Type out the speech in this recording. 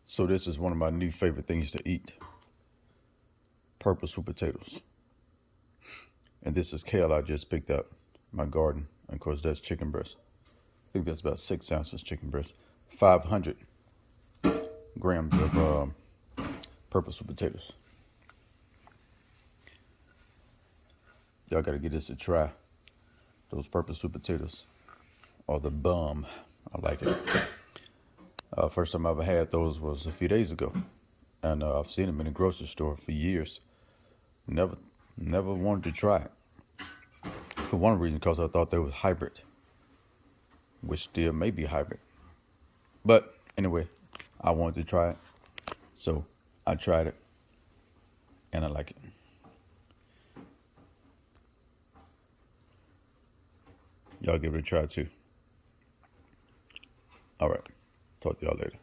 So this is one of my new favorite things to eat. Purple sweet potatoes. And this is kale I just picked up in my garden. And of course that's chicken breast. I think that's about 6 ounces chicken breast. 500 grams of purple sweet potatoes. Y'all gotta get this to try. Those purple sweet potatoes are the bomb. I like it. First time I ever had those was a few days ago. And I've seen them in the grocery store for years. Never wanted to try it. For one reason, because I thought they was hybrid. Which still may be hybrid. But anyway, I wanted to try it. So I tried it. And I like it. Y'all give it a try too. All right. Talk to y'all later.